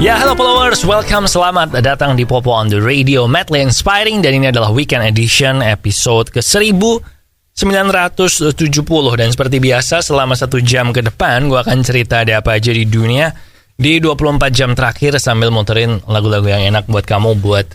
Ya, halo followers, welcome, selamat datang di Popo on the Radio, madly inspiring, dan ini adalah Weekend Edition episode ke-1970. Dan seperti biasa, selama 1 jam ke depan, gue akan cerita ada apa aja di dunia di 24 jam terakhir sambil muterin lagu-lagu yang enak buat kamu buat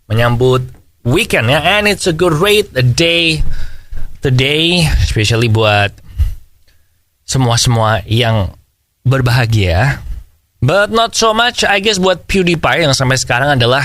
menyambut weekend ya. And it's a great day today, especially buat semua-semua yang berbahagia. But not so much, I guess, buat PewDiePie yang sampai sekarang adalah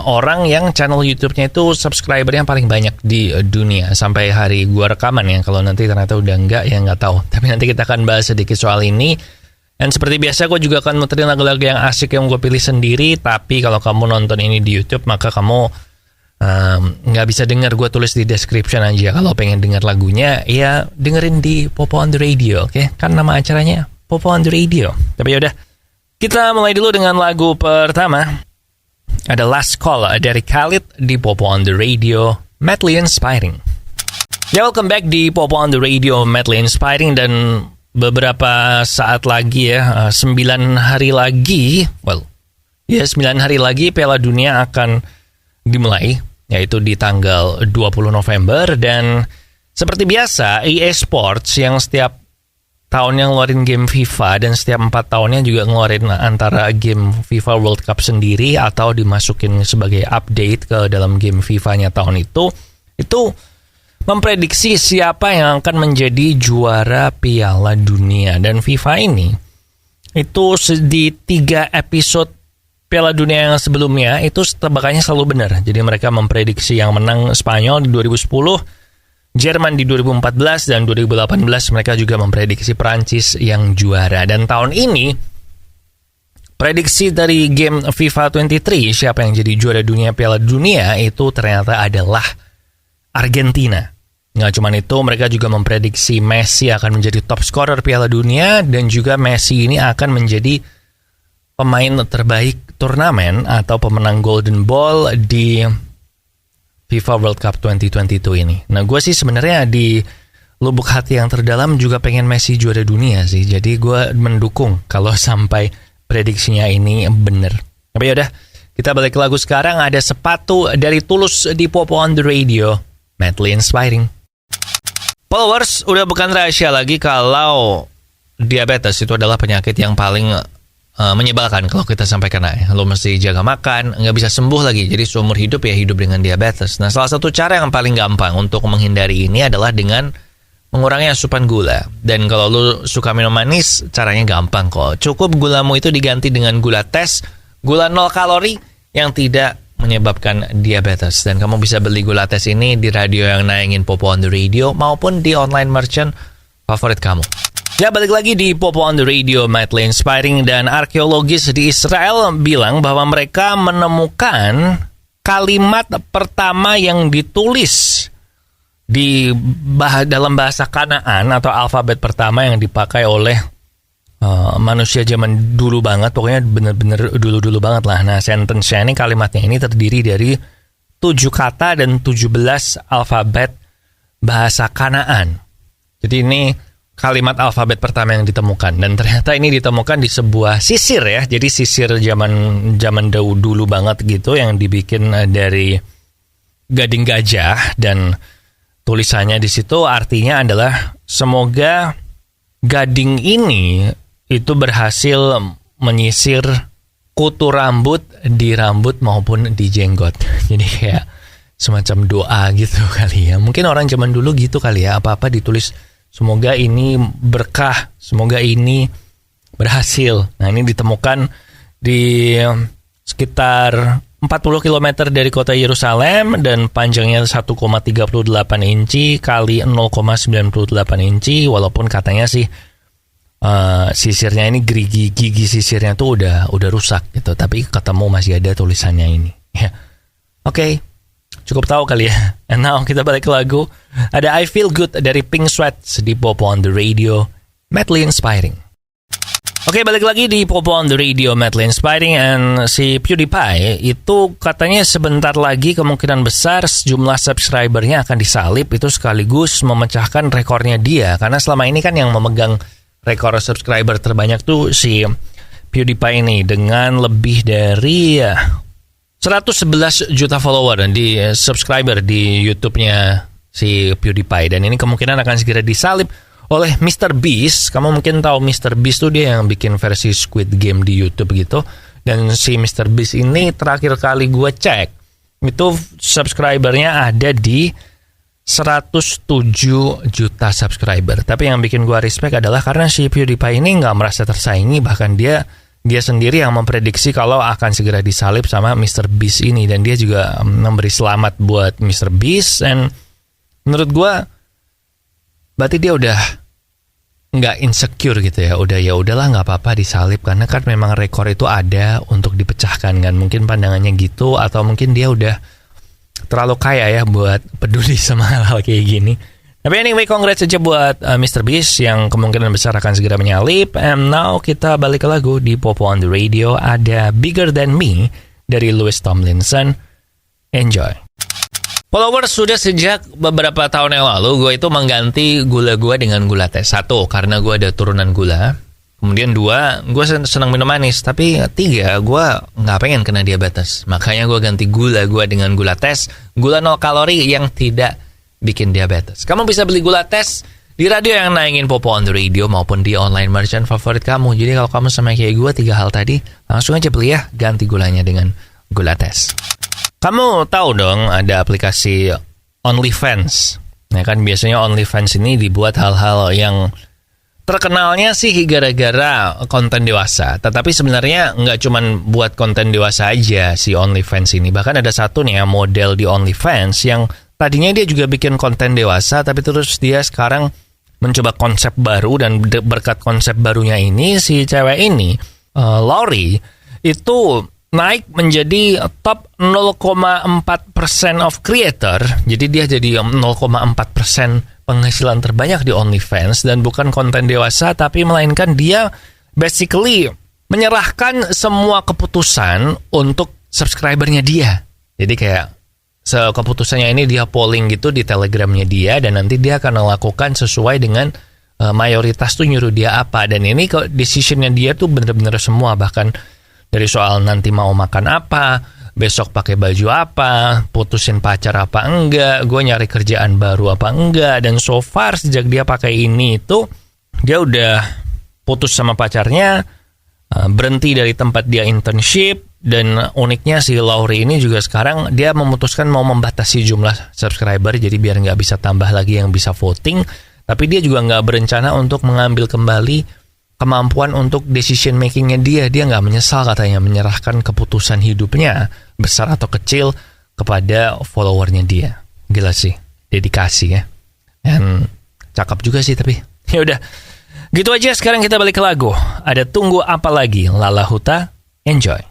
orang yang channel YouTube-nya itu subscribernya paling banyak di dunia sampai hari gua rekaman ya. Kalau nanti ternyata udah enggak, ya nggak tahu. Tapi nanti kita akan bahas sedikit soal ini. Dan seperti biasa, gue juga akan muterin lagu-lagu yang asik yang gue pilih sendiri. Tapi kalau kamu nonton ini di YouTube, maka kamu nggak bisa dengar, gue tulis di description aja. Kalau pengen dengar lagunya, ya dengerin di Popo on the Radio, oke? Kan nama acaranya Popo on the Radio. Tapi yaudah, kita mulai dulu dengan lagu pertama. Ada Last Call dari Khalid di Popo on the Radio, madly inspiring. Ya, welcome back di Popo on the Radio, madly inspiring. Dan beberapa saat lagi ya, 9 hari lagi, 9 hari lagi Piala Dunia akan dimulai, yaitu di tanggal 20 November. Dan seperti biasa, EA Sports yang setiap tahunnya ngeluarin game FIFA dan setiap 4 tahunnya juga ngeluarin antara game FIFA World Cup sendiri atau dimasukin sebagai update ke dalam game FIFA-nya tahun itu memprediksi siapa yang akan menjadi juara Piala Dunia. Dan FIFA ini itu di 3 episode Piala Dunia yang sebelumnya itu tebakannya selalu benar. Jadi mereka memprediksi yang menang Spanyol di 2010, Jerman di 2014, dan 2018 mereka juga memprediksi Prancis yang juara. Dan tahun ini prediksi dari game FIFA 23 siapa yang jadi juara dunia Piala Dunia itu ternyata adalah Argentina. Nggak cuma itu, mereka juga memprediksi Messi akan menjadi top scorer Piala Dunia, dan juga Messi ini akan menjadi pemain terbaik turnamen atau pemenang Golden Ball di FIFA World Cup 2022 ini. Nah, gue sih sebenarnya di lubuk hati yang terdalam juga pengen Messi juara dunia sih. Jadi gue mendukung kalau sampai prediksinya ini bener. Tapi yaudah, kita balik ke lagu sekarang. Ada Sepatu dari Tulus di Popo on the Radio, madly inspiring. Followers, udah bukan rahasia lagi kalau diabetes itu adalah penyakit yang paling menyebalkan kalau kita sampai kena. Lo mesti jaga makan, nggak bisa sembuh lagi. Jadi seumur hidup ya hidup dengan diabetes. Nah, salah satu cara yang paling gampang untuk menghindari ini adalah dengan mengurangi asupan gula. Dan kalau lo suka minum manis, caranya gampang kok. Cukup gulamu itu diganti dengan gula tes, gula 0 kalori yang tidak menyebabkan diabetes. Dan kamu bisa beli gula tes ini di radio yang nayangin Popo on the Radio maupun di online merchant favorit kamu. Ya, balik lagi di Popo on the Radio, madly inspiring. Dan arkeologis di Israel bilang bahwa mereka menemukan kalimat pertama yang ditulis dalam bahasa Kanaan atau alfabet pertama yang dipakai oleh manusia zaman dulu banget. Pokoknya bener-bener dulu-dulu banget lah. Nah, sentence-nya ini, kalimatnya ini terdiri dari 7 kata dan 17 alfabet bahasa Kanaan. Jadi ini kalimat alfabet pertama yang ditemukan, dan ternyata ini ditemukan di sebuah sisir ya. Jadi sisir zaman dulu banget gitu yang dibikin dari gading gajah, dan tulisannya di situ artinya adalah semoga gading ini itu berhasil menyisir kutu rambut di rambut maupun di jenggot. Jadi kayak semacam doa gitu kali ya. Mungkin orang zaman dulu gitu kali ya, apa-apa ditulis semoga ini berkah, semoga ini berhasil. Nah, ini ditemukan di sekitar 40 km dari kota Yerusalem, dan panjangnya 1,38 inci kali 0,98 inci. Walaupun katanya sih sisirnya ini, gigi sisirnya tuh udah rusak gitu, tapi ketemu masih ada tulisannya ini. Ya, oke. Cukup tahu kali ya. And now kita balik ke lagu. Ada I Feel Good dari Pink Sweats di Popo on the Radio, madly inspiring. Oke, balik lagi di Popo on the Radio, madly inspiring. And si PewDiePie itu katanya sebentar lagi kemungkinan besar jumlah subscribernya akan disalip. Itu sekaligus memecahkan rekornya dia. Karena selama ini kan yang memegang rekor subscriber terbanyak tuh si PewDiePie ini dengan lebih dari 111 juta follower di subscriber di YouTube-nya si PewDiePie. Dan ini kemungkinan akan segera disalip oleh Mr. Beast. Kamu mungkin tahu Mr. Beast tuh dia yang bikin versi Squid Game di YouTube gitu. Dan si Mr. Beast ini terakhir kali gue cek, itu subscribernya ada di 107 juta subscriber. Tapi yang bikin gue respect adalah karena si PewDiePie ini nggak merasa tersaingi. Bahkan dia sendiri yang memprediksi kalau akan segera disalip sama Mr. Beast ini. Dan dia juga memberi selamat buat Mr. Beast. Dan menurut gue berarti dia udah nggak insecure gitu ya. Ya udahlah nggak apa-apa disalip. Karena kan memang rekor itu ada untuk dipecahkan kan. Mungkin pandangannya gitu. Atau mungkin dia udah terlalu kaya ya buat peduli sama hal-hal kayak gini. Tapi anyway, congrats aja buat Mr. Beast yang kemungkinan besar akan segera menyalip. And now kita balik ke lagu di Popo on the Radio. Ada Bigger Than Me dari Louis Tomlinson. Enjoy. Followers, sudah sejak beberapa tahun yang lalu gue itu mengganti gula gue dengan gula teh. 1, karena gue ada turunan gula. Kemudian 2, gue senang minum manis. Tapi 3, gue nggak pengen kena diabetes. Makanya gue ganti gula gue dengan gula tes. Gula 0 kalori yang tidak bikin diabetes. Kamu bisa beli gula tes di radio yang naingin Popo on the Radio maupun di online merchant favorit kamu. Jadi kalau kamu sama kayak gue 3 hal tadi, langsung aja beli ya. Ganti gulanya dengan gula tes. Kamu tahu dong ada aplikasi OnlyFans. Nah kan biasanya OnlyFans ini dibuat hal-hal yang terkenalnya sih gara-gara konten dewasa. Tetapi sebenarnya nggak cuman buat konten dewasa aja si OnlyFans ini. Bahkan ada satu nih ya, model di OnlyFans yang tadinya dia juga bikin konten dewasa, tapi terus dia sekarang mencoba konsep baru. Dan berkat konsep barunya ini, si cewek ini, Lori, itu naik menjadi top 0,4% of creator. Jadi dia jadi 0,4% penghasilan terbanyak di OnlyFans. Dan bukan konten dewasa, tapi melainkan dia basically menyerahkan semua keputusan untuk subscribernya dia. Jadi kayak keputusannya ini dia polling gitu di Telegramnya dia. Dan nanti dia akan melakukan sesuai dengan mayoritas tuh nyuruh dia apa. Dan ini decisionnya dia tuh bener-bener semua. Bahkan dari soal nanti mau makan apa, besok pakai baju apa, putusin pacar apa enggak, gue nyari kerjaan baru apa enggak. Dan so far sejak dia pakai ini itu, dia udah putus sama pacarnya, berhenti dari tempat dia internship. Dan uniknya si Lori ini juga sekarang dia memutuskan mau membatasi jumlah subscriber. Jadi biar nggak bisa tambah lagi yang bisa voting. Tapi dia juga nggak berencana untuk mengambil kembali kemampuan untuk decision makingnya dia. Dia nggak menyesal katanya menyerahkan keputusan hidupnya besar atau kecil kepada followernya dia. Gila sih, dedikasi ya. Dan cakep juga sih tapi. Ya udah, gitu aja. Sekarang kita balik ke lagu. Ada Tunggu Apa Lagi, Lala Huta. Enjoy.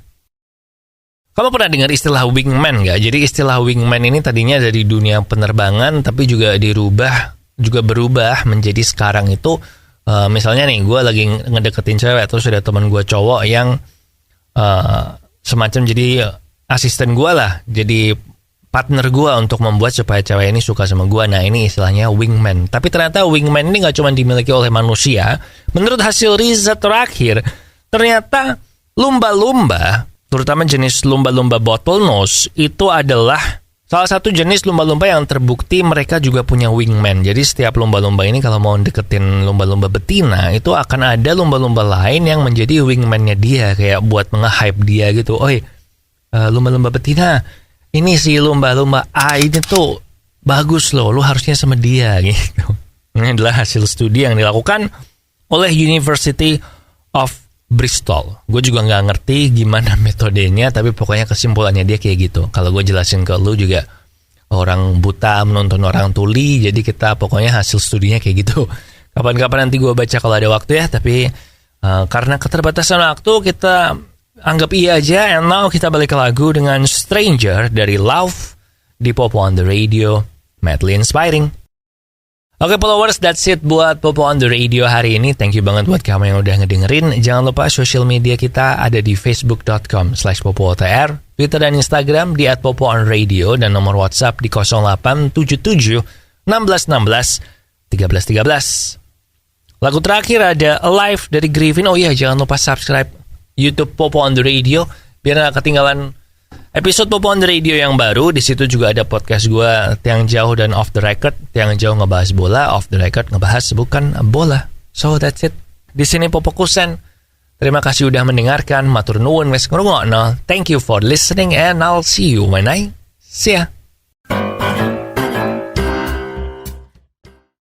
Kamu pernah dengar istilah wingman nggak? Jadi istilah wingman ini tadinya dari dunia penerbangan, tapi juga berubah menjadi sekarang itu. Misalnya nih, gue lagi ngedeketin cewek, terus ada teman gue cowok yang semacam jadi asisten gue lah, jadi partner gue untuk membuat supaya cewek ini suka sama gue. Nah ini istilahnya wingman. Tapi ternyata wingman ini gak cuma dimiliki oleh manusia. Menurut hasil riset terakhir, ternyata lumba-lumba, terutama jenis lumba-lumba bottlenose, itu adalah salah satu jenis lumba-lumba yang terbukti mereka juga punya wingman. Jadi setiap lumba-lumba ini kalau mau deketin lumba-lumba betina, itu akan ada lumba-lumba lain yang menjadi wingman-nya dia. Kayak buat nge-hype dia gitu. Lumba-lumba betina, ini si lumba-lumba A ini tuh bagus loh, lu harusnya sama dia gitu. Ini adalah hasil studi yang dilakukan oleh University of Bristol. Gue juga nggak ngerti gimana metodenya, tapi pokoknya kesimpulannya dia kayak gitu. Kalau gue jelasin ke lu juga orang buta menonton orang tuli, jadi kita pokoknya hasil studinya kayak gitu. Kapan-kapan nanti gue baca kalau ada waktu ya, tapi karena keterbatasan waktu kita anggap iya aja. And now kita balik ke lagu dengan Stranger dari Love di Popo on the Radio, madly inspiring. Oke followers, that's it buat Popo on the Radio hari ini. Thank you banget buat kamu yang udah ngedengerin. Jangan lupa social media kita ada di facebook.com/popootr, Twitter dan Instagram di @popoonradio, dan nomor WhatsApp di 0877 1616 1313. Lagu terakhir ada Alive dari Griffin. Oh iya, jangan lupa subscribe YouTube Popo on the Radio biar nggak ketinggalan episode Popo on the Radio yang baru. Di situ juga ada podcast gue Tiang Jauh dan Off the Record. Tiang Jauh ngebahas bola, Off the Record ngebahas bukan bola. So that's it. Di sini Popo Kusen. Terima kasih udah mendengarkan. Matur nuwun wes ngrungokno. Thank you for listening and I'll see you when I see ya.